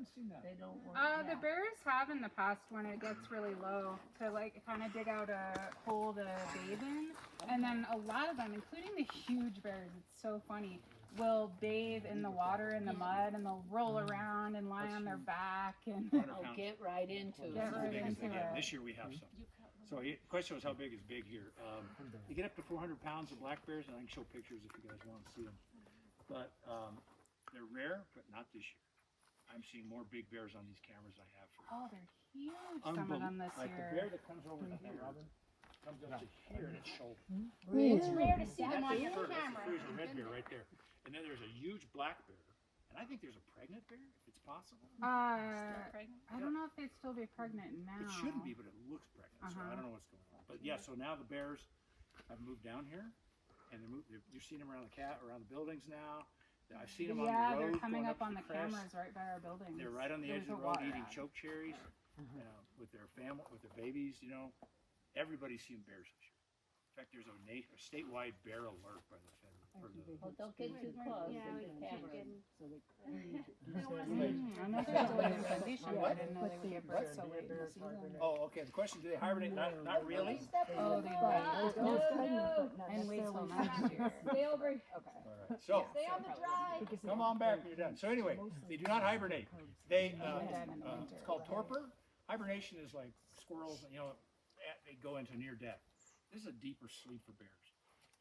haven't seen that. They don't work. The bears have in the past when it gets really low to like kind of dig out a hole to bathe in, and then a lot of them, including the huge bears, it's so funny, will bathe in the water in the mud, and they'll roll around and lie on their back and Get right into it. Get right into it. This year we have some. So the question was how big is big here. You get up to 400 pounds of black bears, and I can show pictures if you guys want to see them. But they're rare, but not this year. I'm seeing more big bears on these cameras I have. oh, they're huge. Some of them this Like the year. bear that comes over the Robin comes up to here and it's shoulder. It's rare to see them on your That's camera. the Fraser red bear right there. And then there's a huge black bear. And I think there's a pregnant bear, if it's possible. I don't know if they'd still be pregnant now. It shouldn't be, but it looks pregnant. So I don't know what's going on. But yeah, so now the bears have moved down here, and you're seeing them around around the buildings now. I've seen them on the road. Yeah, they're coming going up on the crest. cameras right by our buildings. They're right on the edge of the road eating choke cherries with their family, with their babies. You know, everybody's seeing bears this year. In fact, there's a statewide bear alert by the federal. Well, don't get too close. Yeah, we the can't camera. I know there's a late implantation, but I didn't know they would give birth so late in the season. Oh, okay. The question: do they hibernate? Not really. Oh, they wait. And wait till next year. Stay over. All right. So Stay on the drive. come on back when you're done. So anyway, they do not hibernate. They it's called torpor. Hibernation is like squirrels. You know, they go into near death. This is a deeper sleep for bears,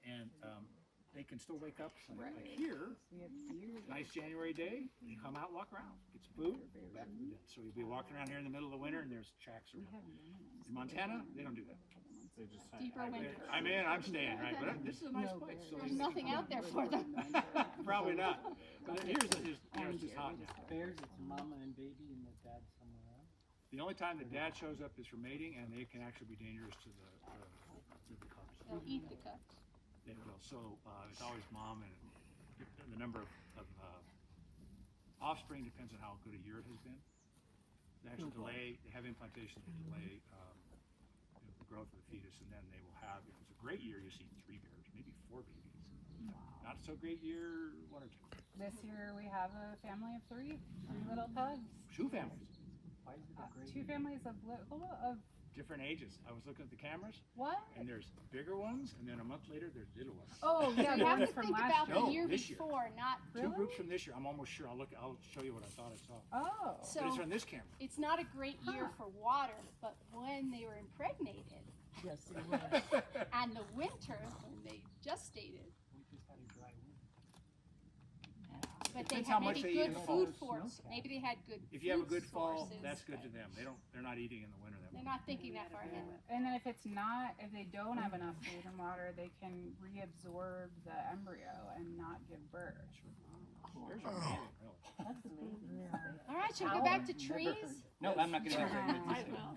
and they can still wake up. Like here, nice January day, you come out, walk around, get some food, go back to the den. So you'll be walking around here in the middle of the winter, and there's tracks around. In Montana, they don't do that. They just Deeper winter. I'm in, I'm staying, right? But this is a nice place. So There's nothing out there for them. probably not. But here's it's just hot now. Bears, it's mama and baby, and the dad somewhere else. The only time the dad shows up is for mating, and they can actually be dangerous to the cubs. They'll eat the cubs. They will. So it's always mom, and the number of offspring depends on how good a year it has been. They actually they have implantations that delay the growth of the fetus, and then they will have, if it's a great year, you see 3 bears, maybe 4 babies. Not so great year, 1 or 2. This year we have a family of 3 little pugs. 2 families. Why is it a great 2 families of Different ages. I was looking at the cameras, what? and there's bigger ones, and then a month later there's little ones. Oh yeah, You have ones to from think last about year. No, the year this year. before, not. 2 groups from this year. I'm almost sure. I'll show you what I thought I saw. Oh. So But it's on this camera. it's not a great year for water, but when they were impregnated Yes, it was. and the winter when they gestated, We just had a dry winter. but they Depends how had much maybe they eat in good the food fall. source. Maybe they had good. If you have a food good fall, sources, that's good but to them. They're not eating in the winter that They're much. not thinking that far ahead. And then if they don't have enough food and water, they can reabsorb the embryo and not give birth. Bears are amazing, really. That's amazing. All right, should we go back to trees? No, I'm not gonna I will.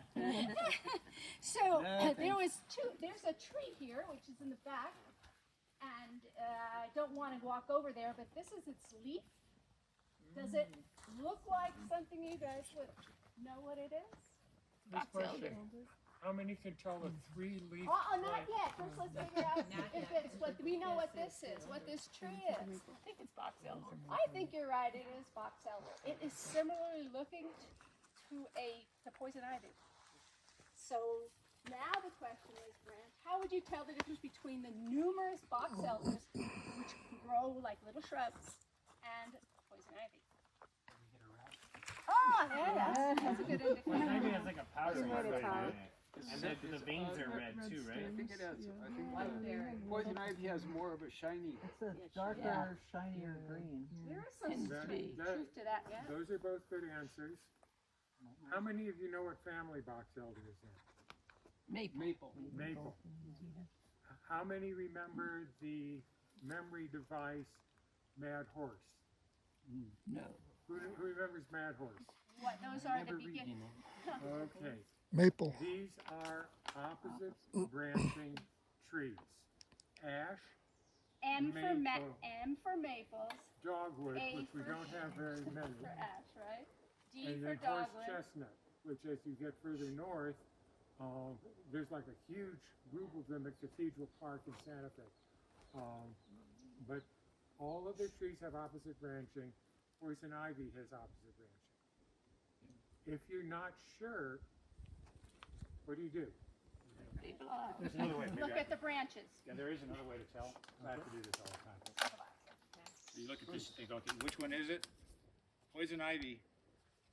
So there's a tree here, which is in the back, and I don't want to walk over there, but this is its leaf. Does it look like something you guys would know what it is? This question, how many can tell a 3-leaf? Oh, not yet. First, let's figure out if it's what we know what this is, what this tree is. I think it's box elder. I think you're right. It is box elder. It is similarly looking to poison ivy. So now the question is, Grant, how would you tell the difference between the numerous box elders, which grow like little shrubs, and poison ivy? Oh, yeah, that's a good indicator. Maybe it has like a powder Good way to right tell. in it. And the veins are red too, right? I think it has. I think poison ivy has more of a shiny. It's a darker, shinier green. There is some Tends to be. truth to that, yeah. Those are both good answers. How many of you know what family box elder is in? Maple. Maple. How many remember the memory device Mad Horse? No. Who remembers Mad Horse? What those are the beginning. Okay. Maple. These are opposite branching trees. Ash, M for Maple. M for maples, dogwood, A which we for don't have very many, for ash, right? D and for then horse dogwood. chestnut, which as you get further north, there's like a huge group of them at Cathedral Park in Santa Fe. But all of the trees have opposite branching. Poison ivy has opposite branching. if you're not sure, what do you do? There's another way. Look at the branches. Yeah, there is another way to tell. I have to do this all the time. You look at this, you think, okay, which one is it? Poison ivy,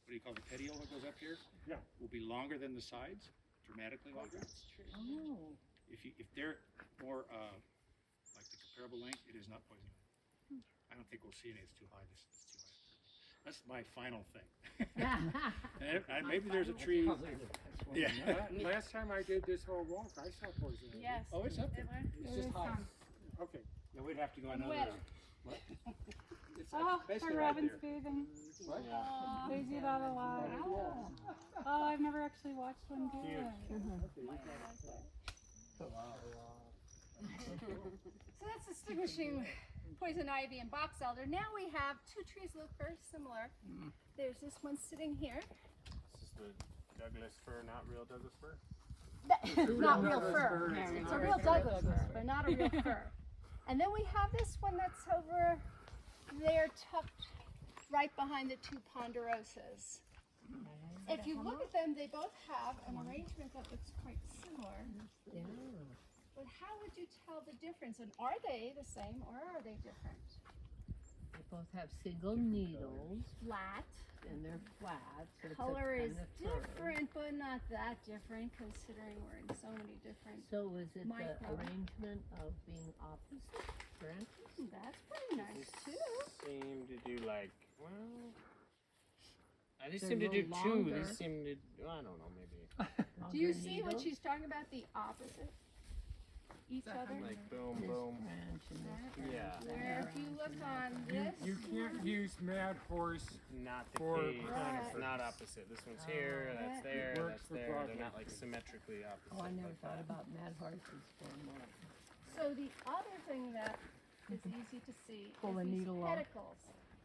what do you call the petiole that goes up here? Yeah. Will be longer than the sides, dramatically longer. If they're more like the comparable length, it is not poison ivy. I don't think we'll see any. It's too high. This is too high. That's my final thing. And maybe there's a tree. Yeah. Last time I did this whole walk, I saw poison ivy. Yes. Oh, it's up there. It's just high. Okay. Yeah, we'd have to go And another. wetter. What? It's Oh, basically my right Robin's there. bathing. What? Lazy about a lot. Oh, I've never actually watched one do it. So that's distinguishing poison ivy and box elder. Now we have two trees that look very similar. There's this one sitting here. This is the Douglas fir, not real Douglas fir. Not real fir. It's a real Douglas fir, but not a real fir. And then we have this one that's over there tucked right behind the two ponderosas. If you look at them, they both have an arrangement that looks quite similar. But how would you tell the difference? And are they the same or are they different? They both have single needles Flat. and they're flat. So it's a Color is kind of fur. different, but not that different considering we're in so many different. So is it the Micro. arrangement of being opposite branches? That's pretty nice too. Seem to do like, well, these They're seem to a do little two. longer. These seem to, I don't know, maybe. Do you Longer see what needles? she's talking about? The opposite each other? Like boom, This boom. branch and this Right. branch. Yeah. that Where if you branch look and on that this, You can't use Mad Horse. Not the For case. It's conifers. not opposite. This one's here, that's Right. there, It works that's for there. They're broadleaf. not like symmetrically opposite. Oh, I never like thought that. about mad horses for more. so the other thing that is easy to see Pull is the these needle off. pedicles.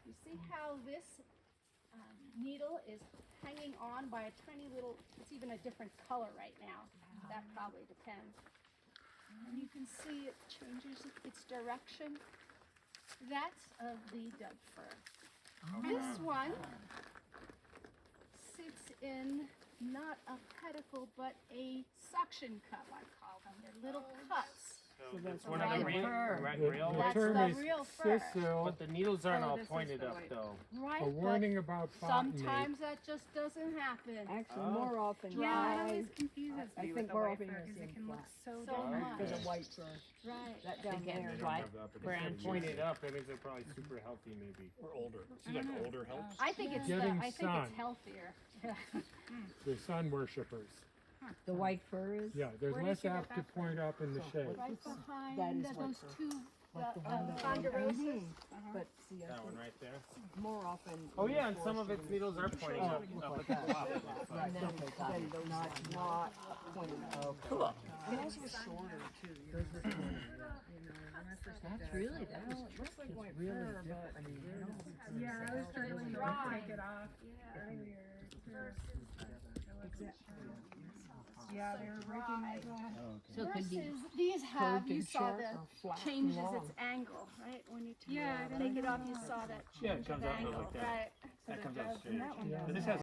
You see how this needle is hanging on by a tiny little, it's even a different color right now. That probably depends. And you can see it changes its direction. That's of the Doug fir. This one sits in not a pedicle, but a suction cup, I call them. They're little cups. So that's a one of the white fir. real The That's term the is real fir. sissil, But the needles aren't Oh, all this is pointed the up white. though. Right, a but warning about botany. sometimes that just doesn't happen. Actually, Oh. more often Yeah, that dry. always confuses I me think with the we're white hoping fir to because see it can look flat. so So different. much. For the white fur. Right. That down Again, there. they don't White have the upper branch. Pointed up, that means they're probably super healthy maybe. Or older. Seems like older helps. I think it's Getting I think sun. it's healthier. The sun worshippers. The white fur is? Yeah, there's Where did less you get apt to that from? point up in the shade. Right behind That is those white fir. two Like the one that ponderosas. But see, I That one think right there. more often. Oh in the yeah, and some of forest its you're needles are pointing Oh, up. look up like at the that. top. Right, then not pointed up. Cool. Those were shorter too. Those were shorter. That's really, that was, it looks like white fur, but. I mean, you know, Yeah, I was struggling to Dry. take it off earlier. Yeah, they were breaking my glass. So it could be Versus these have, curved you and saw short the or flat and changes long. its angle, right? When you Yeah, I take didn't it off, know you that. saw that Yeah, it change comes of out angle, like that. right? That comes out straight. And that one Yeah. does. But this has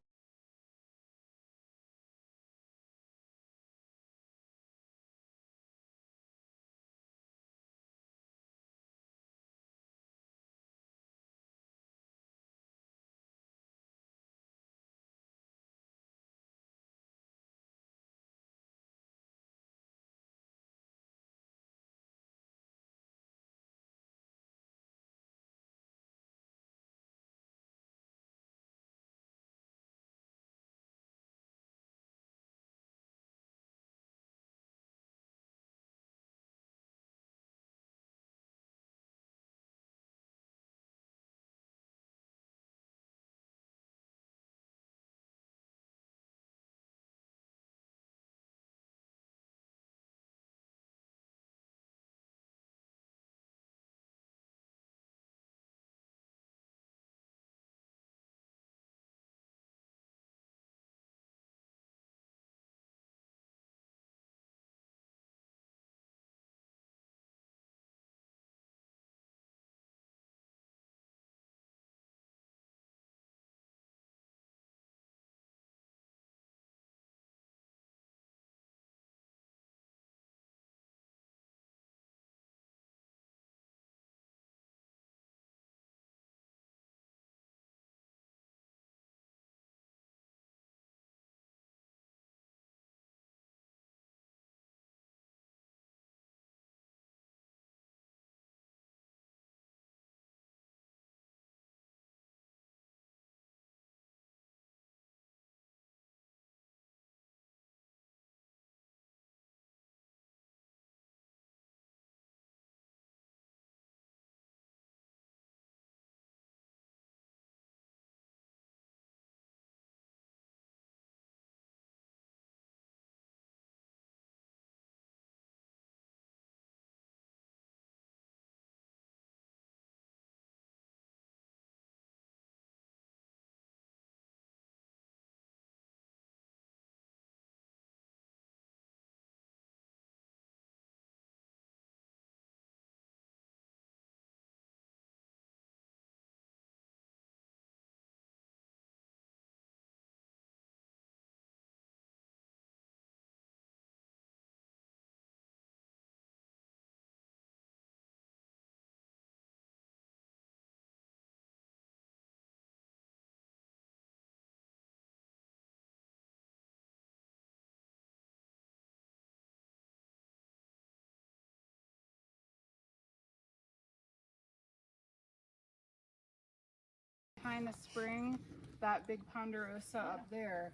behind the spring, that big ponderosa up there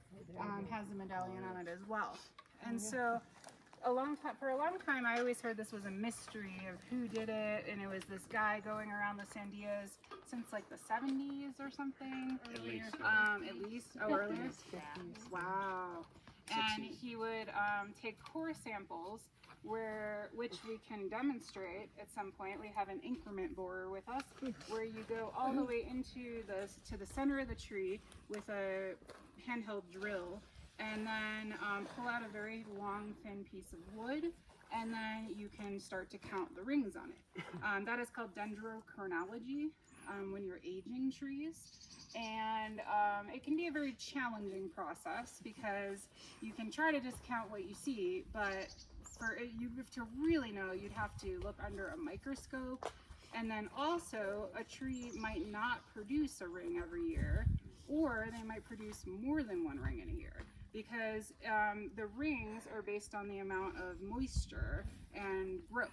has a medallion on it as well. And so for a long time, I always heard this was a mystery of who did it, and it was this guy going around the Sandias since like the 70s or something. At least. At least, oh, earlier? Wow. And he would take core samples, which we can demonstrate at some point. We have an increment borer with us, where you go all the way to the center of the tree with a handheld drill, and then pull out a very long, thin piece of wood, and then you can start to count the rings on it. That is called dendrochronology when you're aging trees. And it can be a very challenging process because you can try to just count what you see, but for it, you have to really know, you'd have to look under a microscope. And then also, a tree might not produce a ring every year, or they might produce more than one ring in a year, because the rings are based on the amount of moisture and growth.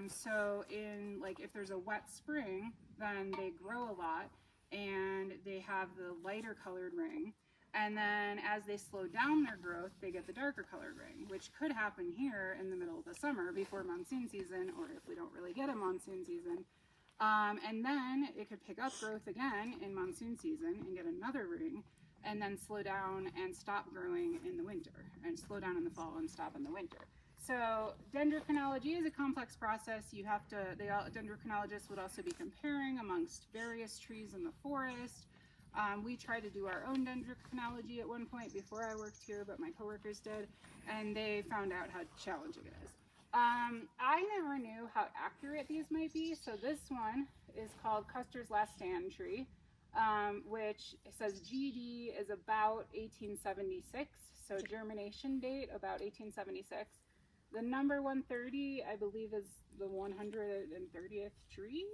So if there's a wet spring, then they grow a lot and they have the lighter colored ring. And then as they slow down their growth, they get the darker colored ring, which could happen here in the middle of the summer before monsoon season, or if we don't really get a monsoon season. And then it could pick up growth again in monsoon season and get another ring, and then slow down and stop growing in the winter, and slow down in the fall and stop in the winter. So dendrochronology is a complex process. Dendrochronologists would also be comparing amongst various trees in the forest. We tried to do our own dendrochronology at one point before I worked here, but my coworkers did, and they found out how challenging it is. I never knew how accurate these might be, so this one is called Custer's Last Stand tree, which says GD is about 1876, so germination date about 1876. The number 130, I believe, is the 130th tree.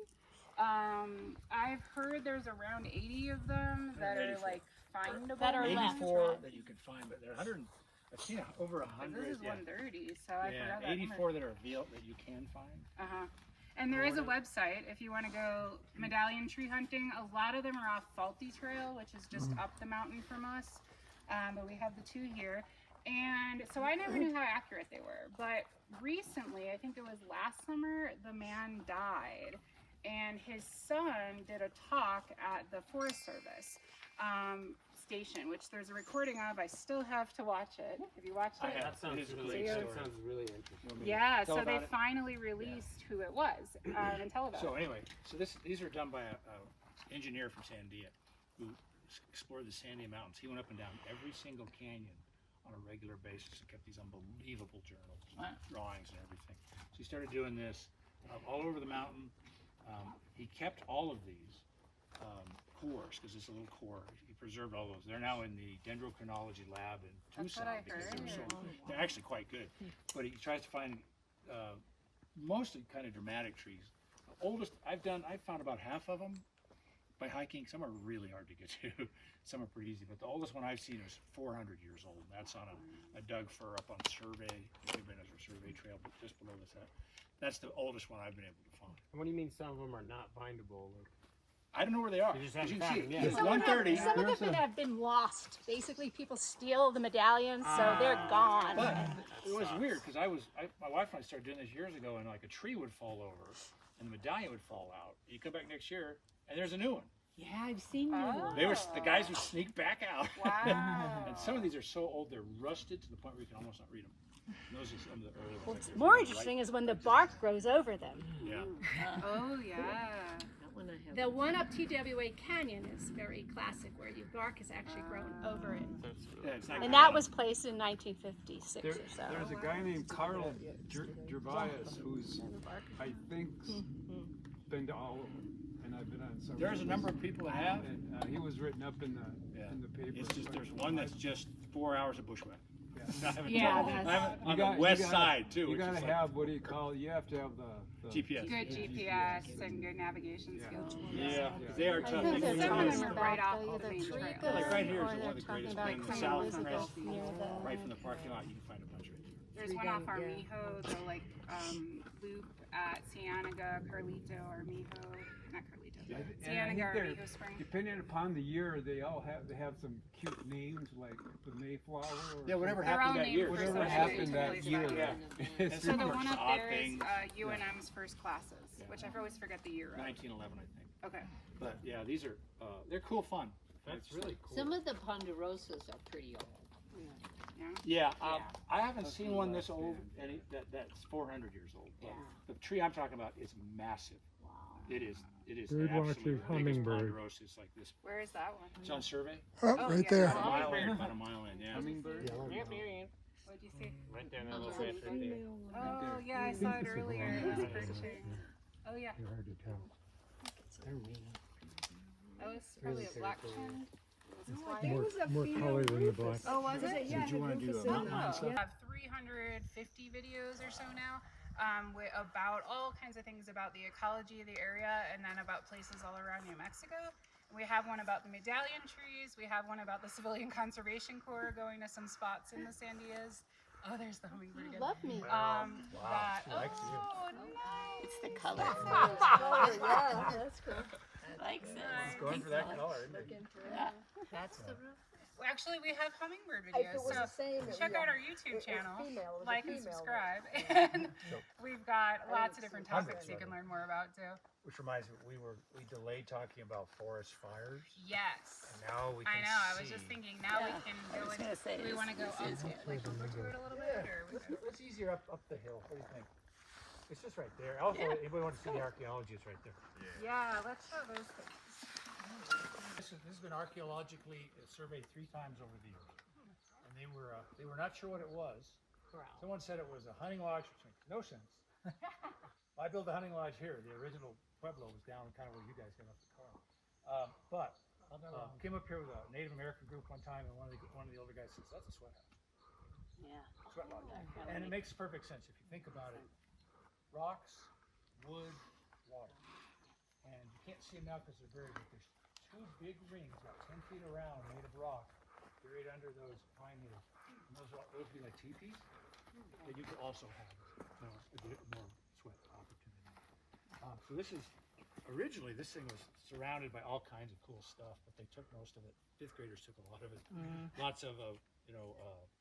I've heard there's around 80 of them that are like findable. That are left, 84 that you can find, but there are 100. I've seen over 100. This is 130, so I forgot that. 84 that are veiled that you can find. And there is a website if you want to go medallion tree hunting. A lot of them are off Faulty Trail, which is just up the mountain from us. But we have the two here. And so I never knew how accurate they were. But recently, I think it was last summer, the man died. And his son did a talk at the Forest Service station, which there's a recording of. I still have to watch it. Have you watched it? That sounds really interesting. Yeah, Tell so they about it? finally released who it was and tell about So it. anyway, these are done by an engineer from Sandia who explored the Sandia Mountains. He went up and down every single canyon on a regular basis and kept these unbelievable journals, drawings and everything. So he started doing this all over the mountain. He kept all of these cores, because it's a little core. He preserved all those. They're now in the dendrochronology lab in That's Tucson what I because heard. they're actually quite good. But he tries to find mostly kind of dramatic trees. The oldest I found about half of them by hiking. Some are really hard to get to. Some are pretty easy. But the oldest one I've seen is 400 years old. That's on a Doug fir up on Survey. They've been as a Survey trail, but just below this. That's the oldest one I've been able to find. What do you mean some of them are not findable? I don't know where they are. You just As haven't you can found see, them yet. there's Some 130. of them have been lost. Basically, people steal the medallions, so they're gone. But it was weird because my wife and I started doing this years ago, and like a tree would fall over, and the medallion would fall out. You come back next year, and there's a new one. Yeah, I've seen Oh. The guys would sneak back out. Wow. And some of these are so old they're rusted to the point where you can almost not read them. And those are some of the early ones. What's more interesting is when the bark grows over them. Yeah. Oh, yeah. That one I have. The one up TWA Canyon is very classic, where your bark has actually grown over it. Yeah, it's not And good. that was placed in 1956 or so. There's a guy named Carl Gervais who's, I think, been to all of them, and I've been on some. There's a number of people that have. And he was written up in the paper. It's just there's one that's just 4 hours of bushwhack. Yeah, on the west side too. You which gotta is have, what do you call it? You have to have the GPS. Good GPS and good navigation skills. Yeah, because they are tough. Some They of can them are right off the main Yeah, trail. like right here is one of the greatest plains, the south crest, right from the parking lot. You can find a bunch right there. There's one off Armijo, the like loop at Cienega, Carlito, Armijo, not Carlito, And I Cienega, think they're, Armijo Spring. depending upon the year, they have some cute names like the Mayflower. Or Yeah, whatever They're all happened that named year. for Whatever something happened that totally year. special. Yeah. It's So the Similar one up odd there is things. UNM's first classes, which I always forget the year of. 1911, I think. Okay. But yeah, these are they're cool fun. That's really cool. Some of the ponderosas are pretty old. Yeah, Yeah. I haven't seen one this old, that's 400 years old. But the tree I'm talking about is massive. It is Bird absolutely watchers, the biggest hummingbird. ponderosa like this. Where is that one? It's on survey. Oh, Oh, right yeah. there. About a mile in, about a mile in, yeah. Hummingbird. Yep, there he is. What'd you see? Right there in that little bush right there. Oh yeah, I saw it earlier. It was perching. Oh yeah, They're hard to tell. that was probably a black chin. More color than the black. Oh, was it? Did you want to do a mountain and stuff? We have 350 videos or so now about all kinds of things about the ecology of the area and then about places all around New Mexico. We have one about the medallion trees. We have one about the Civilian Conservation Corps going to some spots in the Sandias. Oh, there's the hummingbird again. Love me. That, likes you. oh, nice. It's the color. Yeah, that's cool. Likes it. Nice. Going for that color, isn't it? That's the roof. Well, actually, we have hummingbird If videos, it was so the same, it check would- out our YouTube it's channel, female, it was a like and female, subscribe, and we've got lots of different Hundreds topics you of can them. learn more about too. Which reminds me, we delayed talking about forest fires, Yes. and now we can I know. I was see. just thinking. Now we can go. was In, gonna say, do we want to go up, like over to it a little bit, or we go? It's easier up the hill. What do you think? It's just right there. Also, anybody want to see the archaeology? It's right there. Yeah. Let's show those things. This has been archaeologically surveyed 3 times over the years, and they were not sure what it was. Someone said it was a hunting lodge, which makes no sense. I built a hunting lodge here. The original Pueblo was down kind of where you guys got off the car. But came up here with a Native American group one time, and one of the older guys says, "That's a sweat house, Yeah. sweat lodge," and it makes perfect sense if you think about it. Rocks, wood, water, and you can't see them now because they're buried. But there's 2 big rings, about 10 feet around, made of rock, buried under those pine needles. And those would be like teepees. And you could also have a bit more sweat opportunity. So this is, originally this thing was surrounded by all kinds of cool stuff, but they took most of it. 5th graders took a lot of it. Lots of,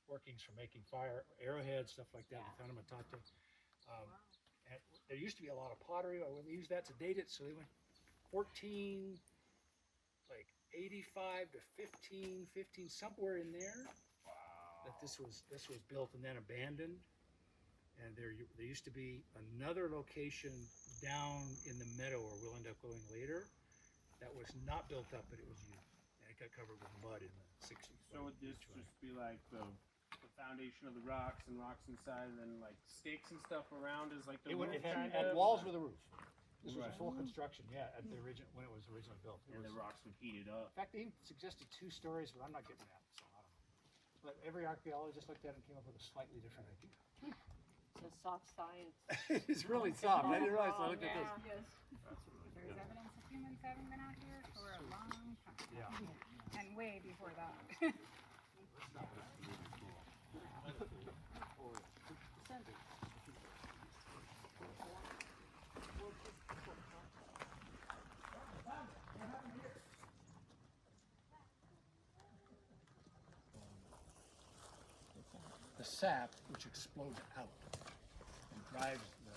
workings for making fire, arrowheads, stuff like that. We found them at Tate. And there used to be a lot of pottery. We used that to date it, so they went 14, like 85 to 15, somewhere in there. That this was built and then abandoned. And there used to be another location down in the meadow where we'll end up going later that was not built up, but it was used. And it got covered with mud in the 60s. So would this just be like the foundation of the rocks and rocks inside, and then like stakes and stuff around is like the roof kind had of? walls with a roof. This was a Right. full construction, at the when it was originally built. It And the was- rocks would heat it up. In fact, they even suggested 2 stories, but I'm not getting that, so I don't know. But every archaeologist looked at it and came up with a slightly different idea. It's a soft science. It's really soft. I didn't realize. I looked at this. There's evidence of humans having been out here for a long time, Yeah. and way before that. The sap, which explodes out and drives the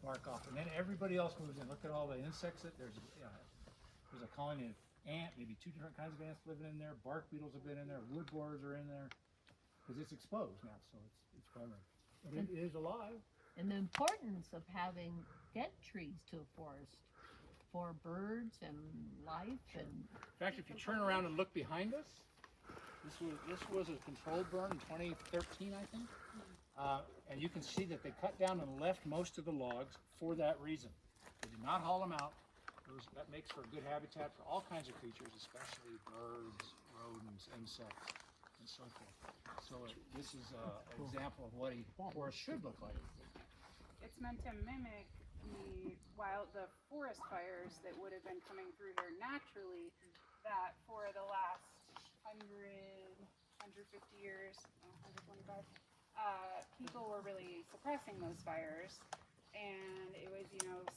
bark off, and then everybody else moves in. Look at all the insects that there's a colony of ant, maybe 2 different kinds of ants living in there. Bark beetles have been in there. Wood borers are in there because it's exposed now, so it's growing. But it is alive. And the importance of having dead trees to a forest for birds and life and. In fact, if you turn around and look behind us, this was a controlled burn in 2013, I think. And you can see that they cut down and left most of the logs for that reason. They did not haul them out. That makes for a good habitat for all kinds of creatures, especially birds, rodents, insects, and so forth. So this is an example of what a forest should look like. It's meant to mimic the forest fires that would have been coming through here naturally, that for the last 100, 150 years, 125, people were really suppressing those fires. And it was,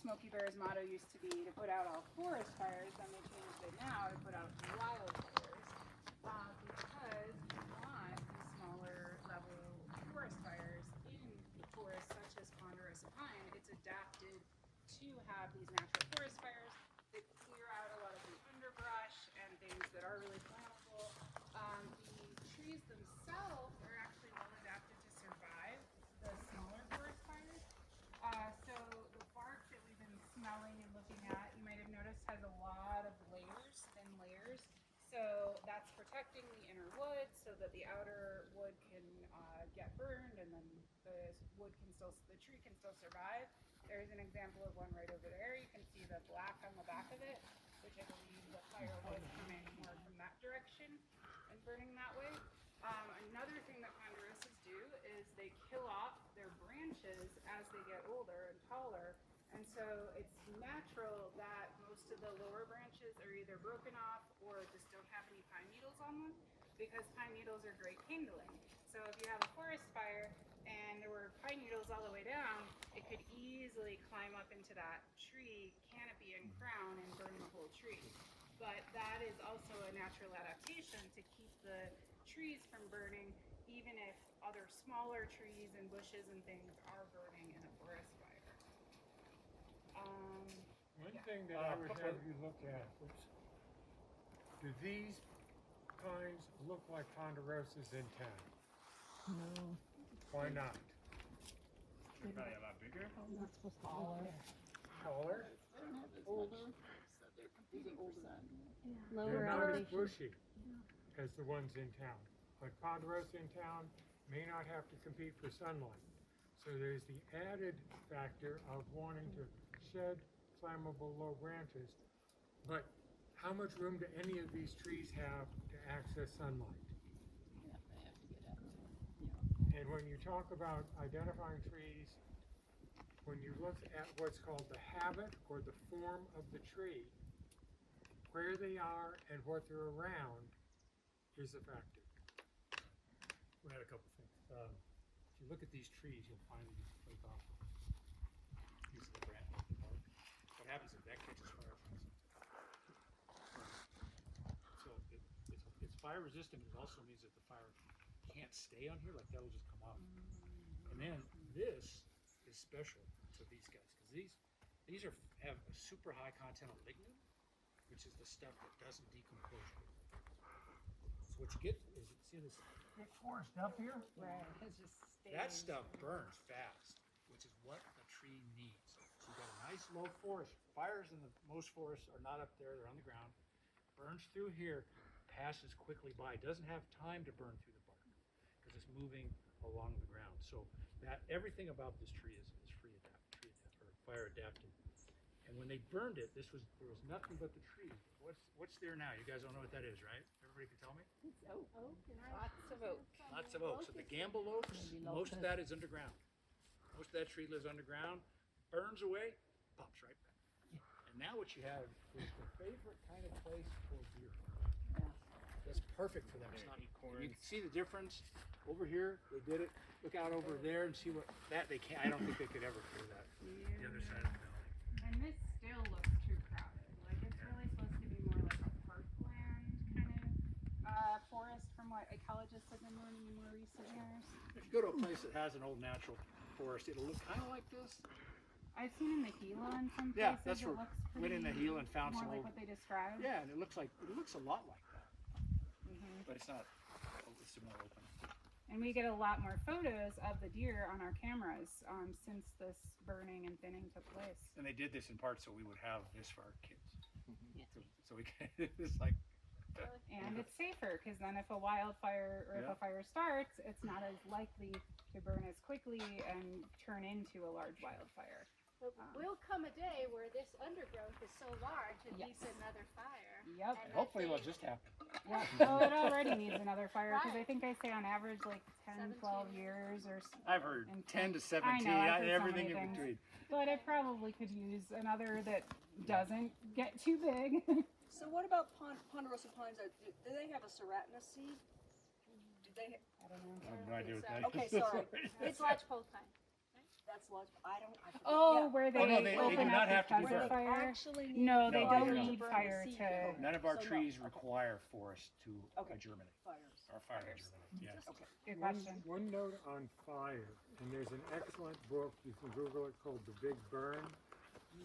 Smokey Bear's motto used to be to put out all forest fires, and they changed it now to put out wildfires. Because you want these smaller level forest fires in forests such as ponderosa pine. It's adapted to have these natural forest fires that clear out a lot of the underbrush and things that are really flammable. The trees themselves are actually well adapted to survive the smaller forest fires. So the bark that we've been smelling and looking at, you might have noticed, has a lot of layers, thin layers. So that's protecting the inner wood so that the outer wood can get burned, and then the tree can still survive. There's an example of one right over there. You can see the black on the back of it, which I believe the fire was coming more from that direction and burning that way. Another thing that ponderosas do is they kill off their branches as they get older and taller. And so it's natural that most of the lower branches are either broken off or just don't have any pine needles on them, because pine needles are great kindling. So if you have a forest fire and there were pine needles all the way down, it could easily climb up into that tree canopy and crown and burn the whole tree. But that is also a natural adaptation to keep the trees from burning, even if other smaller trees and bushes and things are burning in a forest fire. One thing that I would have you look at, do these pines look like ponderosas in town? No. Why not? They're probably a lot bigger. Taller? Older. They're Lower not as elevation. bushy as the ones in town. But ponderosa in town may not have to compete for sunlight. So there's the added factor of wanting to shed flammable low branches. But how much room do any of these trees have to access sunlight? And when you talk about identifying trees, when you look at what's called the habit or the form of the tree, where they are and what they're around is a factor. We had a couple things. If you look at these trees, you'll find these flake off. These are the branch of the bark. What happens if that catches fire? So it's fire resistant, but it also means that the fire can't stay on here, like that'll just come off. And then this is special to these guys, because these have a super high content of lignin, which is the stuff that doesn't decompose. So what you get is, you see this thick forest up here? Right. It just stays. That stuff burns fast, which is what a tree needs. So you've got a nice low forest. Fires in most forests are not up there, they're on the ground. Burns through here, passes quickly by. Doesn't have time to burn through the bark because it's moving along the ground. So that everything about this tree is fire adapted. And when they burned it, there was nothing but the tree. What's there now? You guys don't know what that is, right? Everybody can tell me? Lots of oak. Lots of oaks. So the gamble oaks, most of that is underground. Most of that tree lives underground, burns away, pops right back. And now what you have is the favorite kind of place for deer. That's perfect for them. It's not, you can see the difference. Over here, they did it. Look out over there and see what that they can't. I don't think they could ever clear that. The other side of the valley. And this still looks too crowded. Like it's really supposed to be more like a parkland kind of forest, from what ecologists have been learning in more recent years. If you go to a place that has an old natural forest, it'll look kind of like this. I've seen in the Gila in some places. Yeah, that's it where looks went in the pretty Gila and found more some like old. what they described. Yeah, and it looks a lot like that, Mm-hmm. but it's not. It's more open. And we get a lot more photos of the deer on our cameras since this burning and thinning took place. And they did this in part so we would have this for our kids. So we can. It's like. And it's safer because then if a wildfire or if a fire starts, it's not as likely to burn as quickly and turn into a large wildfire. But will come a day where this undergrowth is so large it needs another fire. Yep. And Hopefully it'll that just happen. Yeah. Well, it already needs another fire because I think I say on average like 10, 12 17. years or I've heard And 10 to 17, I know, I've heard so everything many in things. between. but it probably could use another that doesn't get too big. So what about ponderosa pines? Do they have a ceratinous seed? They, I don't know. I have no idea what that is. okay, sorry. It's lodgepole time. That's what, I forget. Oh, Yeah. where they, Oh, no, they open do not up have to because be of burned. fire? Actually need No, they No, don't they don't. need burn fire the seed. to. None of our So no, trees okay. require forests to Okay. germinate, Fires. or fire to germinate, yes. Okay. Good question. One note on fire, and there's an excellent book, you can Google it, called The Big Burn,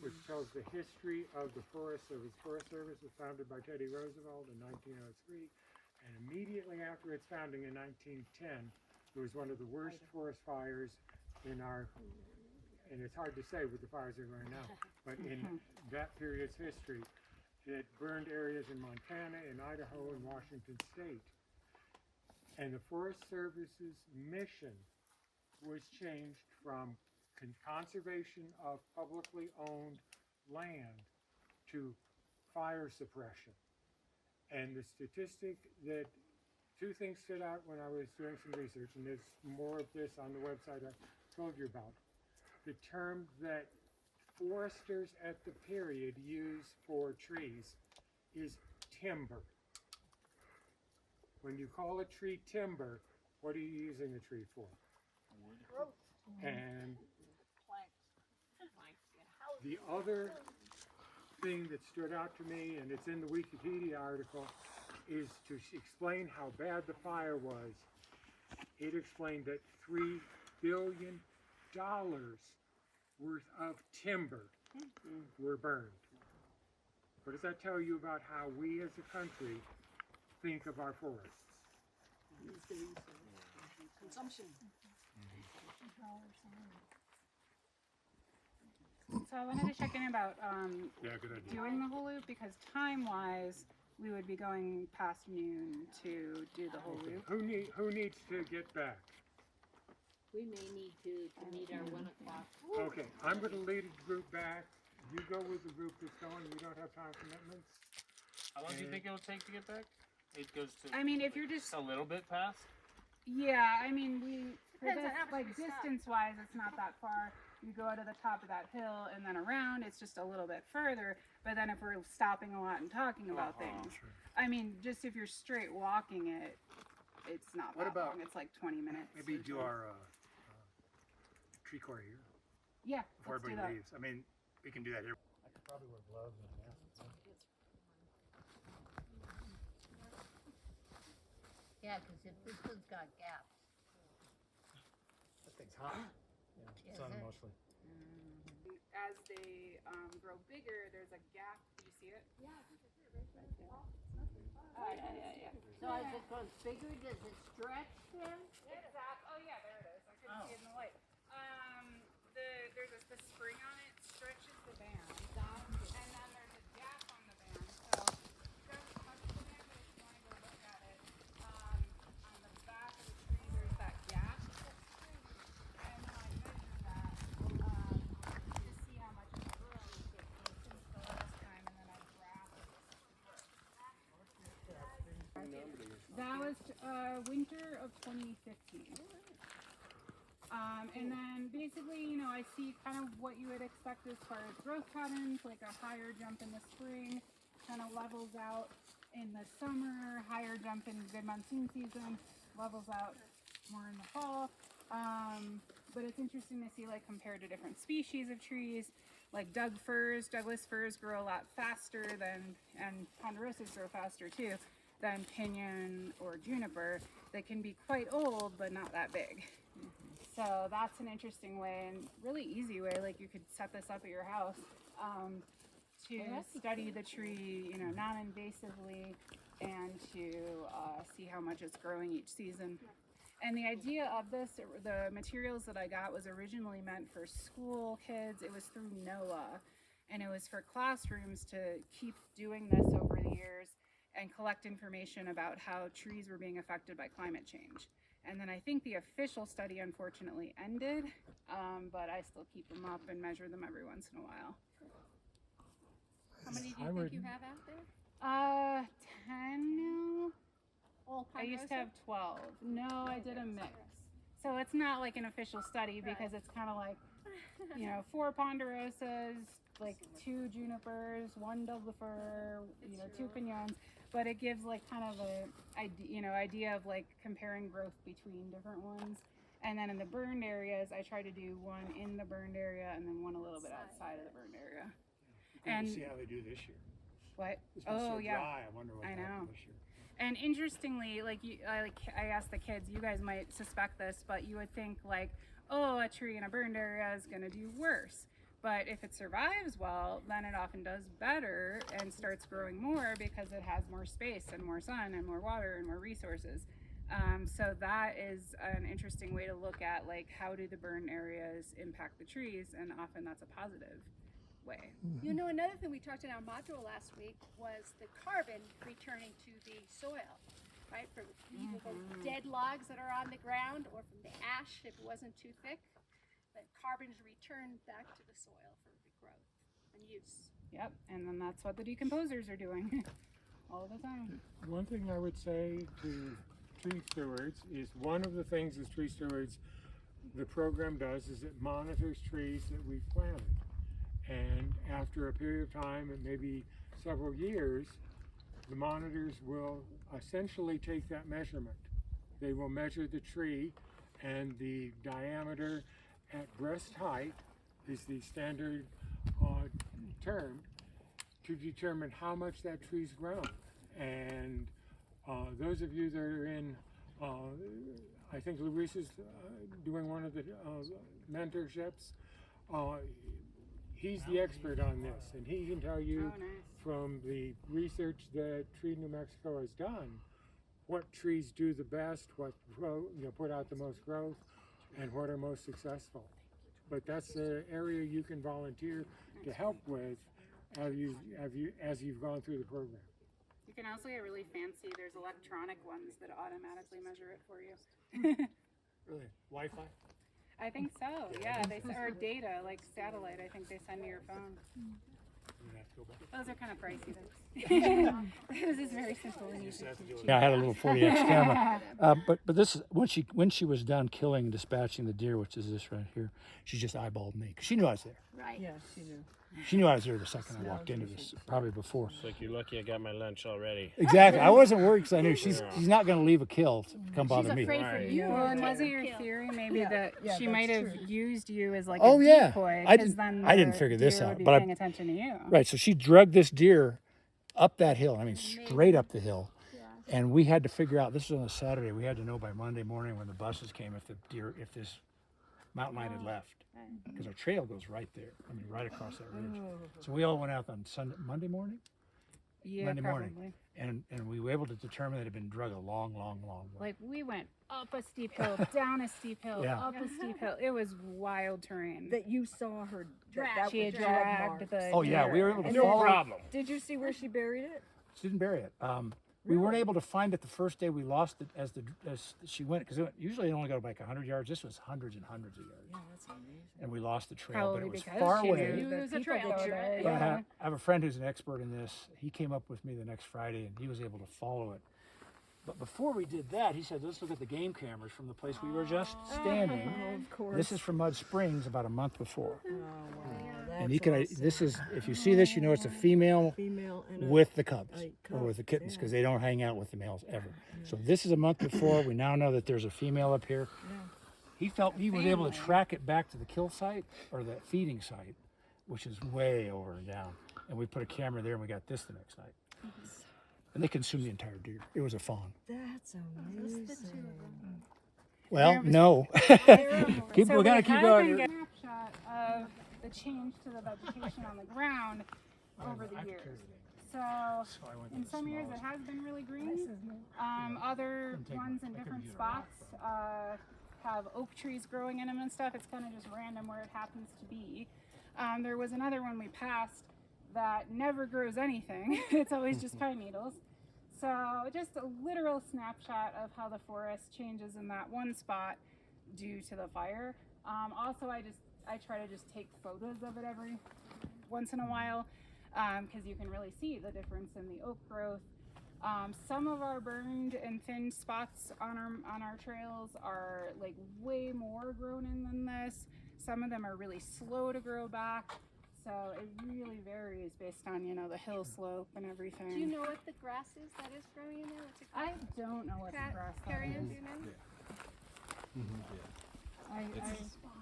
which tells the history of the Forest Service. Forest Service was founded by Teddy Roosevelt in 1903, and immediately after its founding in 1910, it was one of the worst forest fires in our, and it's hard to say with the fires that are going now, but in that period's history, it burned areas in Montana, in Idaho, and Washington State. And the Forest Service's mission was changed from conservation of publicly owned land to fire suppression. And the statistic that, two things stood out when I was doing some research, and there's more of this on the website I told you about. The term that foresters at the period use for trees is timber. When you call a tree timber, what are you using the tree for? And the other thing that stood out to me, and it's in the Wikipedia article, is to explain how bad the fire was. It explained that $3 billion worth of timber were burned. What does that tell you about how we as a country think of our forests? Consumption. So I wanted to check in about Yeah, good idea. doing the whole loop because time-wise, we would be going past noon to do the whole loop. Who needs to get back? We may need to meet our 1 o'clock. Okay, I'm gonna lead a group back. You go with the group that's going, you don't have time commitments. How long do you think it'll take to get back? It goes to. I mean, if you're just, a little bit past. yeah, I mean, we, for Depends on this, how much like we stop. distance-wise, it's not that far. You go to the top of that hill and then around, it's just a little bit further. But then if we're stopping a lot and talking about things, I mean, just if you're straight walking it, it's not What that about- long. It's like 20 minutes. Maybe or do so. our tree core here Yeah, before let's do everybody that. leaves. I mean, we can do that here. I could probably wear gloves and a mask. Yeah, because if this one's got gaps. That thing's hot. Yeah, Is sun it? mostly. As they grow bigger, there's a gap. Do you see it? Yeah. Yeah. So as it grows bigger, does it stretch then? Exactly. Oh yeah, there it is. I couldn't see it in the light. There's the spring on it stretches the band, and then there's a gap on the band. So it doesn't touch the band, but if you want to go look at it, on the back of the tree there's that gap. And then I measured that to see how much it's grown since the last time, and then I graphed it. That was winter of 2015. And then basically, you know, I see kind of what you would expect as far as growth patterns, like a higher jump in the spring, kind of levels out in the summer, higher jump in good monsoon season, levels out more in the fall. But it's interesting to see, like, compared to different species of trees, like Douglas firs grow a lot faster than, and ponderosas grow faster too, than pinyon or juniper. They can be quite old, but not that big. So that's an interesting way and really easy way, like you could set this up at your house to study the tree, you know, non-invasively and to see how much it's growing each season. And the idea of this, the materials that I got was originally meant for school kids. It was through NOAA, and it was for classrooms to keep doing this over the years and collect information about how trees were being affected by climate change. And then I think the official study unfortunately ended, but I still keep them up and measure them every once in a while. How many do you think you have out there? 10 now. All I used to ponderosa? have 12. No, I did a mix. So it's not like an official study because it's kind of like, you know, 4 ponderosas, like 2 junipers, 1 Douglas fir, you know, 2 pinyons. but it gives like kind of idea of like comparing growth between different ones. And then in the burned areas, I try to do one in the burned area and then one a little bit outside of the burned area. Good And to see how they do this year. what? It's been Oh so yeah. dry. I wonder what I happened know. this year. And interestingly, I asked the kids, you guys might suspect this, but you would think like, oh, a tree in a burned area is going to do worse. But if it survives well, then it often does better and starts growing more because it has more space and more sun and more water and more resources. So that is an interesting way to look at like how do the burn areas impact the trees, and often that's a positive way. You know, another thing we talked in our module last week was the carbon returning to the soil, right? From either the dead logs that are on the ground or from the ash if it wasn't too thick. The carbon is returned back to the soil for growth and use. Yep, and then that's what the decomposers are doing all the time. One thing I would say to tree stewards is one of the things as tree stewards the program does is it monitors trees that we've planted. And after a period of time, it may be several years, the monitors will essentially take that measurement. They will measure the tree, and the diameter at breast height is the standard term to determine how much that tree's grown. And those of you that are in, I think Luis is doing one of the mentorships. He's the expert on this, and he can tell you from the research that Tree New Mexico has done what trees do the best, what put out the most growth, and what are most successful. But that's an area you can volunteer to help with as you've gone through the program. You can also get really fancy. There's electronic ones that automatically measure it for you. Really? Wi-Fi? I think so. Yeah, or data like satellite. I think they send to your phone. Those are kind of pricey though. This is very simple and easy. Yeah, I had a little 40x camera. But this is when she was done killing and dispatching the deer, which is this right here. She just eyeballed me because she knew I was there. Right. Yeah, she knew. She knew I was there the second I walked into this, probably before. It's like, you're lucky I got my lunch already. Exactly. I wasn't worried because I knew she's not going to leave a kill to come bother She's me. afraid for you. Well, and to wasn't your kill. theory maybe Yeah, that yeah, she that's might have true. used you as like Oh, a yeah. decoy? I 'Cause didn't- then I didn't the figure this deer out, would be but I- paying attention to you. Right. So she drugged this deer up that hill. I mean, straight up the hill. And we had to figure out. This was on a Saturday. We had to know by Monday morning when the buses came if this mountain lion had left, because our trail goes right there. I mean, right across that ridge. So we all went out on Monday morning, Yeah, Monday probably. morning. and we were able to determine that it had been drugged a long way. Like we went up a steep hill, down a steep hill, Yeah. up a steep hill. It was wild terrain. That you saw her Drag. that She had was drag dragged marks. the Oh yeah, we were able to And follow. problem. Did you see where she buried it? She didn't bury it. We weren't able to find it the first day. We lost it as she went, because usually it only go like 100 yards. This was hundreds and hundreds of yards, Yeah, that's amazing. and we lost the trail. Probably but it was because far she away. knew It the was a people trail go there. there. But Yeah. I have a friend who's an expert in this. He came up with me the next Friday, and he was able to follow it. But before we did that, he said, let's look at the game cameras from the place we were just standing. Oh, of course. This is from Mud Springs about a month before. Oh, wow. And you That's can, awesome. this is, if you see this, you know it's a female Female and a with the cubs, a or with the cub, kittens, yeah. because they don't hang out with the males ever. So this is a month before. We now know that there's a female up here. Yeah. He felt he was able to track it back to the kill site, or the feeding site, which is way over and down. And we put a camera there, and we got this the next night. And they consumed the entire deer. It was a fawn. That's amazing. Well, no. So we gotta we keep have going. been getting a snapshot of the change to the vegetation on the ground over the years. So in some years it has been really green. Other ones in different spots have oak trees growing in them and stuff. It's kind of just random where it happens to be. There was another one we passed that never grows anything. It's always just pine needles. So just a literal snapshot of how the forest changes in that one spot due to the fire. Also, I try to just take photos of it every once in a while, because you can really see the difference in the oak growth. Some of our burned and thinned spots on our trails are like way more grown in than this. Some of them are really slow to grow back. So it really varies based on, you know, the hill slope and everything. Do you know what the grass is that is growing in there? What's it I don't know what the grass that Carrie, is. do you know? I've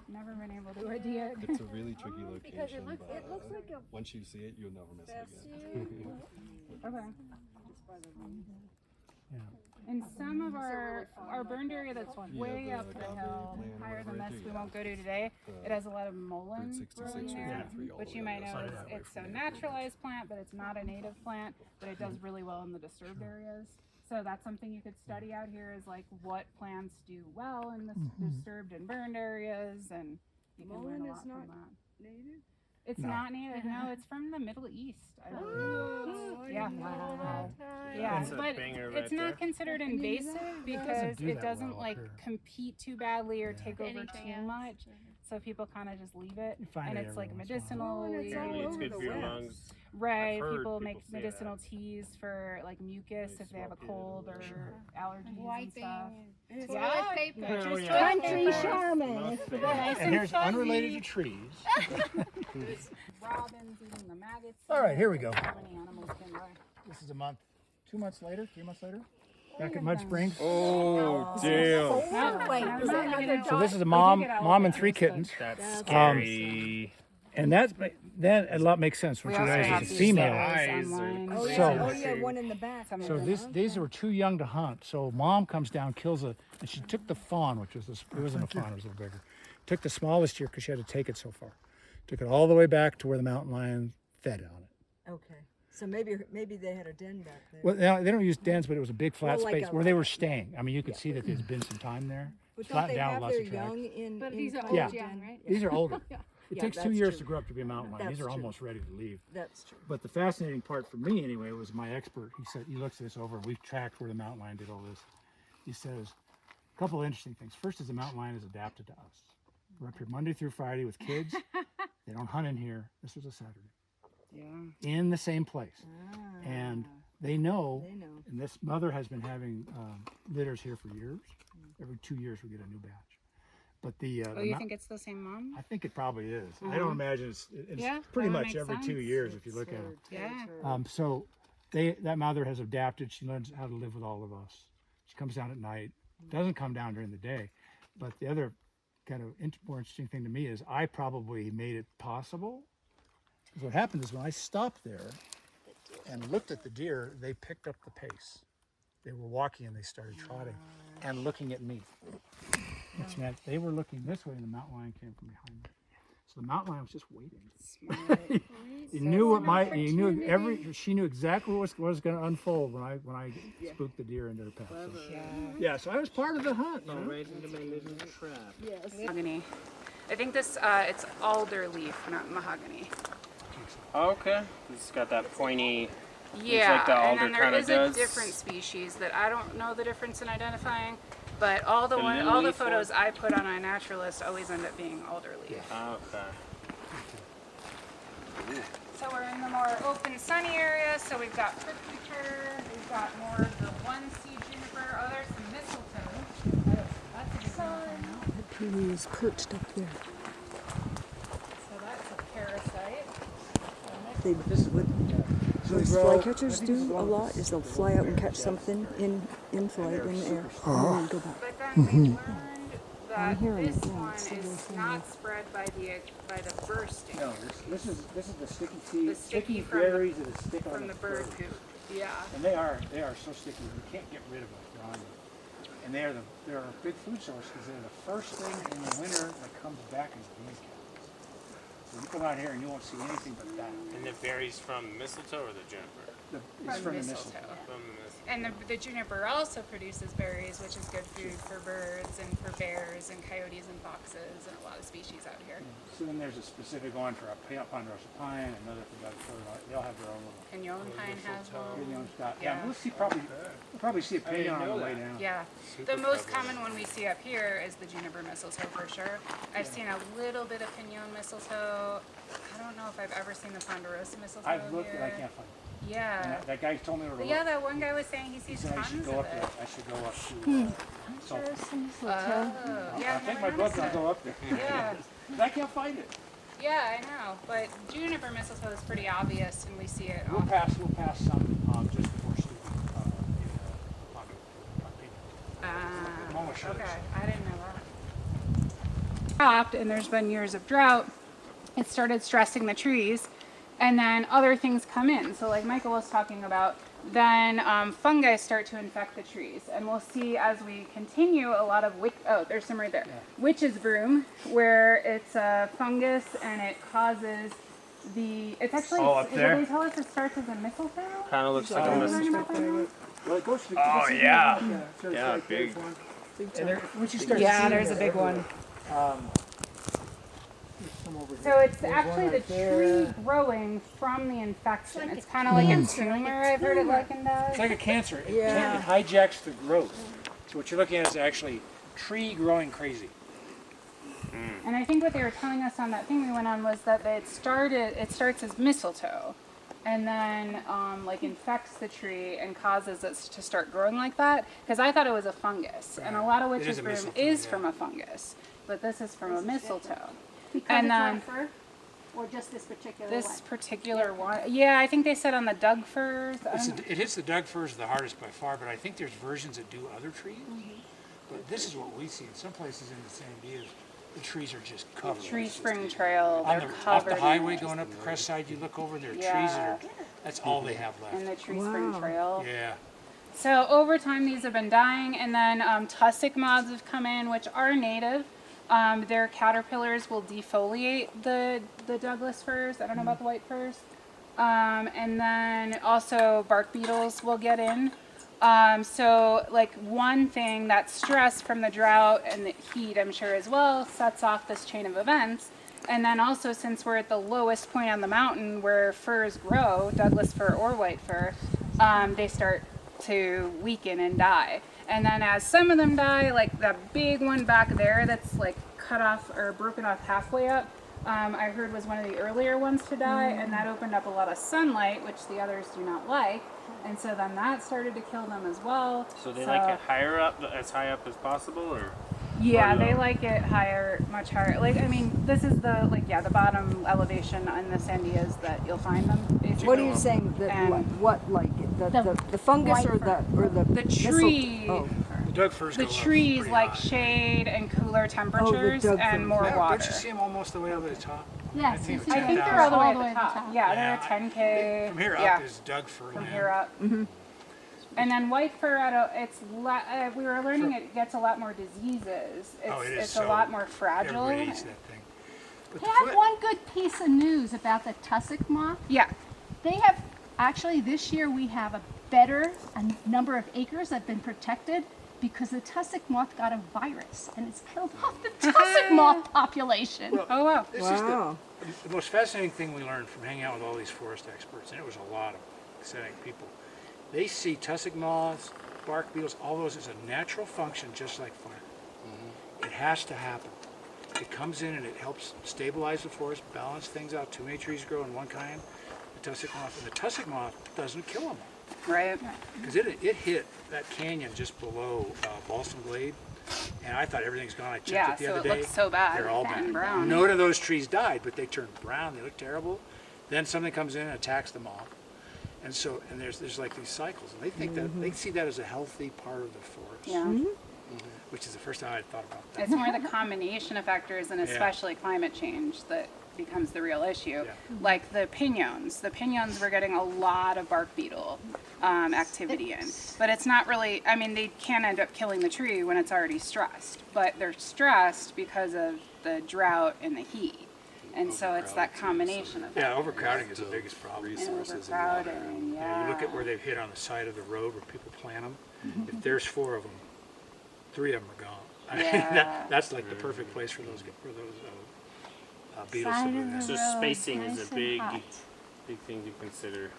never been able to idea. It's a really tricky Because location, but it looks like a once you see it, you'll never miss it again. Okay. Yeah. And some of our burned area that's way the up the agave hill, plant or higher than whatever, this, we yeah. won't go to today. It has a lot of mullein Route 66 growing or there, 53 all which the you way might on know the is side of the it's a highway. naturalized plant, but it's not a native plant, but it does really well in the disturbed areas. So that's something you could study out here is like what plants do well in the disturbed and burned areas, and you can learn a lot from that. Native? It's No. not native. No, it's from the Middle East, I believe. Oh, Yeah. Wow. Yeah, That's a but banger it's right not there. considered invasive because do it that doesn't well up like here. compete too badly or take over Anything too else? much. So people kind of just leave it, You find and it it's like every once in a medicinal. while. Oh, and it's all Apparently it's over good the for your west. lungs. Right, I've heard people people make say that. medicinal teas for like mucus They if they have a smoke it cold or allergies and Wiping stuff. and It's Yeah. toilet paper. Just Oh, toilet yeah. paper. charming. Most things. Nice And here's fuzzy. unrelated to trees. Robins eating the maggots. All right, here we go. How many animals came by? This is a month, 2 months later, 3 months later. Back at Mud Springs. Oh, damn. Wait, is that another So this is a We mom, do get mom and elephants, 3 but- kittens. That's Um, scary. And that's then a lot makes sense. When We she also guys have is a these female. photos Eyes are online. Oh, yeah. So- Oh, yeah, one in the back. Some of So them this are. these were too young to hunt. So mom comes down, kills a, and she took the fawn, which was this. It wasn't a fawn; it was a little bigger. Took the smallest deer because she had to take it so far. Took it all the way back to where the mountain lion fed on it. Okay. So maybe they had a den back there. Well, they don't use dens, but it was a big flat Well, like space a- where they were staying. I mean, you could see that there's been some time there. But don't flattened they down, have lots their of tracks. young in? But in these are college Yeah. old den? young, right? These are older. It Yeah, takes 2 that's years true. to grow up to be a mountain lion. These That's are true. almost ready to leave. That's true. But the fascinating part for me, anyway, was my expert. He said he looks this over. We've tracked where the mountain lion did all this. He says a couple of interesting things. First is the mountain lion is adapted to us. We're up here Monday through Friday with kids. They don't hunt in here. This was a Saturday Yeah. in the same place, and they know. They know. And this mother has been having litters here for years. Every 2 years we get a new batch. But the Oh, you think it's the same mom? I think it probably is. I don't imagine it's Yeah, pretty that would much make every 2 sense. years if you look at it. Yeah. So that mother has adapted. She learns how to live with all of us. She comes down at night. Doesn't come down during the day. But the other kind of more interesting thing to me is I probably made it possible. Because what happened is when I stopped there and looked at the deer, they picked up the pace. They were walking and they started trotting and looking at me. Which meant they were looking this way and the mountain lion came from behind me. So the mountain lion was just waiting. He knew she knew exactly what was going to unfold when I spooked the deer into her path. So, yeah, so I was part of the hunt. Fall right into my little trap. Mahogany. I think this it's alder leaf, not mahogany. Okay. It's got that pointy. Yeah, like the and alder then there kinda is does. a different species that I don't know the difference in identifying, but all the little all the leaf one? photos I put on iNaturalist always end up being alder leaf. Okay. So we're in the more open, sunny area. So we've got prickleater, we've got more of the one seed juniper. Oh, there's some mistletoe. That's a good one. The tree is perched up there. So that's a parasite. What flycatchers do a lot is they'll fly out and catch something in flight in the air and then go back. But then we learned that hearing this it, yeah, one it's is not spread by the bursting No, this is the sticky seed, The sticky from berries that stick on from the bird poop. Yeah. And they are so sticky you can't get rid of them. They're on you. And they're a big food source because they're the first thing in the winter that comes back as bean counts. So you come out here and you won't see anything but that. And it varies from mistletoe or the juniper? It's From from the mistletoe. mistletoe. From the mistletoe. And the juniper also produces berries, which is good food for birds and for bears and coyotes and foxes and a lot of species out here. So then there's a specific one for a ponderosa pine, another for that sort of, they'll have their own little Pinon pine has one. pinion spot. Yeah. Yeah, we'll probably see a pinion on the way down. Yeah. The most common one we see up here is the juniper mistletoe for sure. I've seen a little bit of pinon mistletoe. I don't know if I've ever seen the ponderosa mistletoe I've looked here. and I can't find it. And Yeah. that guy told me where to But look. yeah, that one guy was saying he He sees said I should tons go of up it. there. I should go up to Salt. Oh, yeah. I'll take my book and I'll go up there. Yeah. But I can't find it. Yeah, I know, but juniper mistletoe is pretty obvious, and we see it. We'll often. pass some, just before Stevie, Mama showed us. Okay, I didn't know that. Dropped, and there's been years of drought. It started stressing the trees, and then other things come in. So, like Michael was talking about, then fungi start to infect the trees, and we'll see as we continue a lot of there's some right there. Witch's broom, where it's a fungus and it causes it's actually Oh, up there? They tell us it starts as a mistletoe. Kind of looks like a Learn mistletoe. about that more? Well, it goes to the. Oh, yeah. There's Yeah, like, big. there's one. And there, Once you start yeah, seeing there's it a big one. everywhere. There's some over So here. it's There's actually one the right there. tree growing from the infection. It's like It's a kind of like a cancer, like a tumor, I've heard it tumor. likened as. It's like a cancer. Yeah. It hijacks the growth. So what you're looking at is actually tree growing crazy. And I think what they were telling us on that thing we went on was that it starts as mistletoe, and then like infects the tree and causes it to start growing like that. Because I thought it was a fungus, and a lot of It is witch's a broom mistletoe, is yeah. from a fungus, but this is from a mistletoe. Because And it's then- on fur? Or just this particular This one? particular one, yeah, I think they said on the Doug firs. I don't know. It hits the Doug firs the hardest by far, but I think there's versions that do other trees. Mm-hmm. But this is what we see in some places in the Sandias. The trees are just covered. Tree Spring Trail, On they're the, off covered the in highway it. going up the crest side, you look over, there are Yeah. trees that are, that's all they have And left. the Tree Spring Wow. Trail. Yeah. So over time, these have been dying, and then tussock moths have come in, which are native. Their caterpillars will defoliate the Douglas firs. I don't know about the white firs. And then also bark beetles will get in. So like one thing, that stress from the drought and the heat, I'm sure as well, sets off this chain of events. And then also, since we're at the lowest point on the mountain where firs grow, Douglas fir or white fir, they start to weaken and die. And then as some of them die, like that big one back there that's like cut off or broken off halfway up, I heard was one of the earlier ones to die, and that opened up a lot of sunlight, which the others do not like. And so then that started to kill them as well. So they like it higher up, as high up as possible, or? Yeah, Or they low? like it higher, much higher. Like, I mean, this is the, the bottom elevation on the Sandias that you'll find them, basically. What are you saying, that, And what like it? The fungus white or the The tree, Oh. The Doug firs the go up trees pretty like high. shade and cooler temperatures Doug and firs. more Yeah, water. don't you see them almost the way over the top? Yes, I think you it's I see think it. 10,000. they're all the way All at the way the to the top. top. Yeah, they're Yeah, a 10K. From here yeah, up is Doug fir from land. here up. And then white fir, we were learning it gets a lot more diseases. It's, Oh, it is it's so- a lot more fragile. Everybody eats that thing. But I the have foot- one good piece of news about the tussock moth. Yeah. They have, actually this year we have a number of acres that have been protected because the tussock moth got a virus and it's killed off the tussock moth population. Well, Oh, wow. This is Wow. the most fascinating thing we learned from hanging out with all these forest experts, and it was a lot of exciting people. They see tussock moths, bark beetles, all those as a natural function, just like fire. It has to happen. It comes in and it helps stabilize the forest, balance things out. Too many trees grow in one kind. The tussock moth, and the tussock moth doesn't kill them all. Right. Because it hit that canyon just below Balsam Glade, and I thought everything's gone. I checked Yeah, it the so other it day. looks so bad. They're all and bad. brown. None of those trees died, but they turned brown. They look terrible. Then something comes in and attacks them all, and there's like these cycles, and they think that they see that as a healthy part of the forest, Yeah. which is the first time I thought about that. It's more the combination of factors, and especially climate change, that becomes the real issue. Yeah. Like the piñons. The piñons, we're getting a lot of bark beetle activity in. But it's not really, I mean, they can end up killing the tree when it's already stressed. But they're stressed because of the drought and the heat. And so it's that combination of Yeah, factors. overcrowding is the biggest problem. And Resources and overcrowding, water. yeah. You look at where they've hit on the side of the road where people plant them. If there's 4 of them, 3 of them are gone. I mean, Yeah. that's like the perfect place for those beetles to move in. So road, spacing is nice a and big, hot. big thing to consider.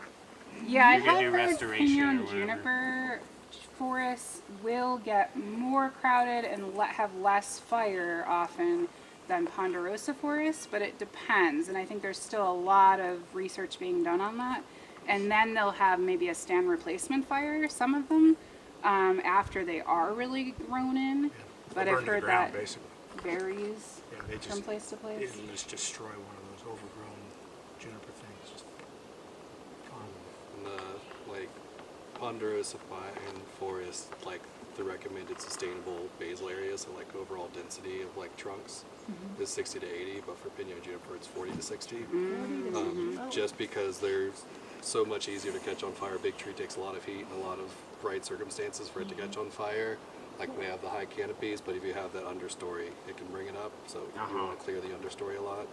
Yeah, I You're gonna have do heard restoration piñon or whatever. juniper forests will get more crowded and have less fire often than ponderosa forests, but it depends. And I think there's still a lot of research being done on that. And then they'll have maybe a stand replacement fire, some of them, after they are really grown in. But They'll I've burn to the heard ground, that basically. varies Yeah, they from just, place to place. it'll just destroy one of those overgrown juniper thing. It's just gone. And the like ponderosa pine forest, like the recommended sustainable basal area, so like overall density of like trunks is 60 to 80, but for pinyon juniper it's 40 to 60. Just because they're so much easier to catch on fire. Big tree takes a lot of heat and a lot of right circumstances for it to catch on fire. Like we have the high canopies, but if you have that understory, it can bring it up. So you want to clear the understory a lot.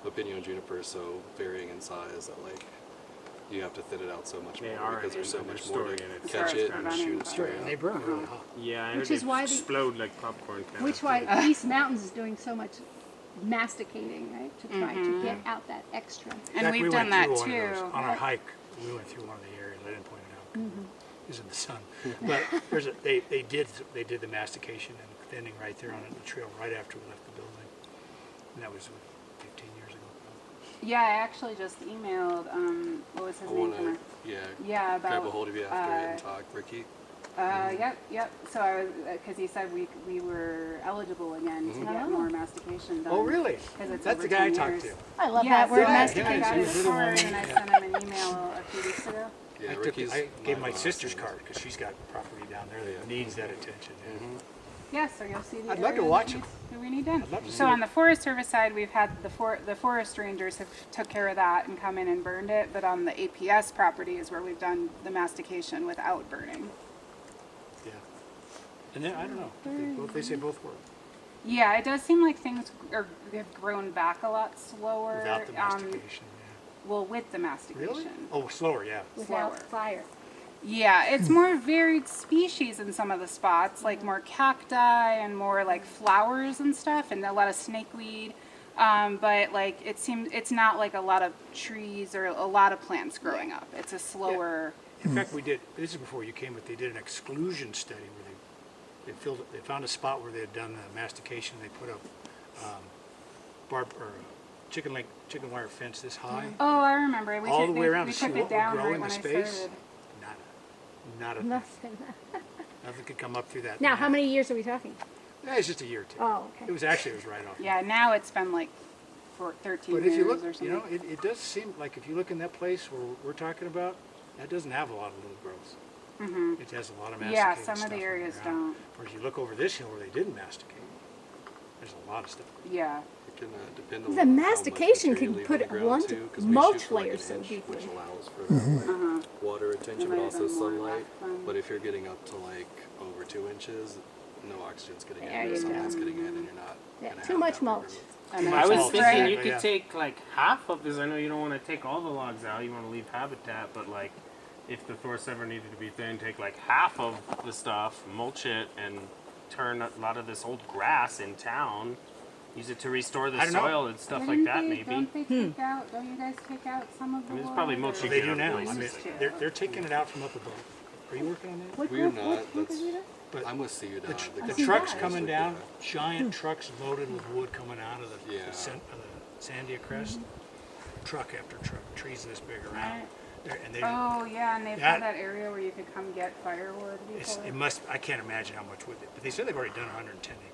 But pinyon juniper is so varying in size that like you have to thin it out so much They more are because there's so in much more to understory and it catch starts it and preventing shoot it straight And up. they burn really hot. Yeah, I heard Which is they why the- explode like popcorn cans. Which why East Mountains is doing so much masticating, right, to try to get out that extra. And In fact, we've we done went that through one of too. those. On our hike, we went through one of the areas. I didn't point it out. It was in the sun. But they did the mastication and thinning right there on the trail right after we left the building. And that was 15 years ago. Yeah, I actually just emailed, what was his I name? want from to, our- yeah, Yeah, about. grab a hold of you after it and talk, Ricky. Yep. So I was, because he said we were eligible again to get more mastication done. Oh, really? 'Cause it's That's over the guy I 10 talked years. to. I love Yeah, that word, so masticate. I got He his was a little card woman, and I yeah. sent him an email a few weeks ago. Yeah, I gave my sister's card because she's got property down there that needs that attention. Yeah, so you'll see the I'd love to areas watch that 'em. that we need done. I'd love to So see on the Forest Service side, we've had the forest rangers have took care of that and come in and burned it. But on the APS property is where we've done the mastication without burning. Yeah. And then, I don't know, they say both work. Yeah, it does seem like things have grown back a lot slower. Without the mastication, Well, with the yeah. mastication. Really? Oh, slower, yeah. Without Slower. fire. Yeah, it's more varied species in some of the spots, like more cacti and more like flowers and stuff, and a lot of snakeweed. But like it's not like a lot of trees or a lot of plants growing up. It's a slower. In fact, this is before you came, but they did an exclusion study where they found a spot where they had done the mastication. They put up chicken wire fence this high. Oh, I remember. We All took, the way around we to see took what it would down grow right in when the I space. started. Not a Nothing. nothing could come up through that. Now, how many years are we talking? It's just a year or two. Oh, okay. It was right off. Yeah, now it's been like for 13 But years if you look, or something. you know, it does seem like if you look in that place where we're talking about, that doesn't have a lot of little growth. Mhm. It has a lot of Yeah, masticated some of stuff the on areas ground. don't. Whereas you look over this hill where they didn't masticate, there's a lot of stuff. Yeah. It can depend The on how much mastication material can you put leave on the one ground, to too, 'cause we mulch shoot for like layers an so inch, deeply. which allows for like Uh-huh. water retention, There but might also have been more sunlight. back then. But if you're getting up to like over 2 inches, no oxygen's getting There in, no you go. sunlight's getting in, and you're not. Yeah, gonna too have much that mulch. growth. And I was Mulch, thinking right? you could Yeah. take like half of this. I know you don't want to take all the logs out. You want to leave habitat, but like if the forest ever needed to be thinned, take like half of the stuff, mulch it, and turn a lot of this old grass in town. Use it to restore the I don't know. soil and stuff like Didn't that, they- maybe. Don't they take out? Don't you guys take out some of the? I mean, it's wood, probably or- mulch you They get do other now. I places. mean, they're taking it out from up above. Are you working on that? We're not. That's, But I'm with CUDOT. the trucks coming down, giant trucks loaded with wood coming out of the, Yeah. of the Sandia Crest. Truck after truck, trees this big around. Right. And they, Oh yeah, and they've That- had that area where you could come get firewood before. I can't imagine how much wood, but they said they've already done 110 acres.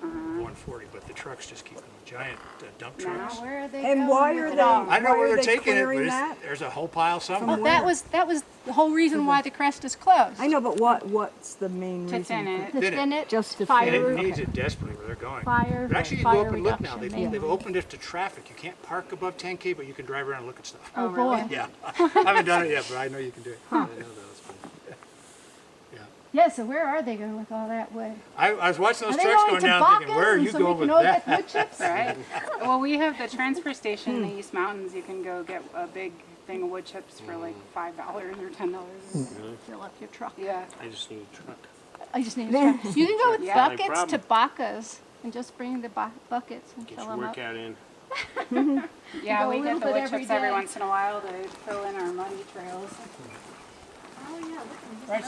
140, but the trucks just keep them, giant dump Now trucks. where are they And going why with are it they- all? I don't know Why where are they're they taking it, but clearing that? there's a whole pile somewhere. Well, that was the whole reason why the crest is closed. I know, but what's the main To reason? thin it. To Thin it. thin it, Just to fire, And it Okay. needs it desperately where they're going. fire, But actually, you fire go up and look now. reduction, They've opened it to traffic. You can't park above 10K, but you can drive around and look at stuff. Oh, boy. really? Yeah, I haven't done it yet, but I know you can do it. I know that was fun. Yeah, so where are they going with all that wood? I was watching Are those they trucks going going to down, thinking, where are Bacchus you so we going can with all that? get wood chips? Right. Well, we have the transfer station in the East Mountains. You can go get a big thing of wood chips for like $5 or $10. Fill up your truck. Yeah. I just need a truck. I just need a truck. You can go with Yeah. No buckets to problem. Bacchus and just bring the buckets and Get fill your them up. workout in. Yeah, go we a get little the bit wood every chips every day. once in a while to fill in our muddy trails. Oh, yeah. Right,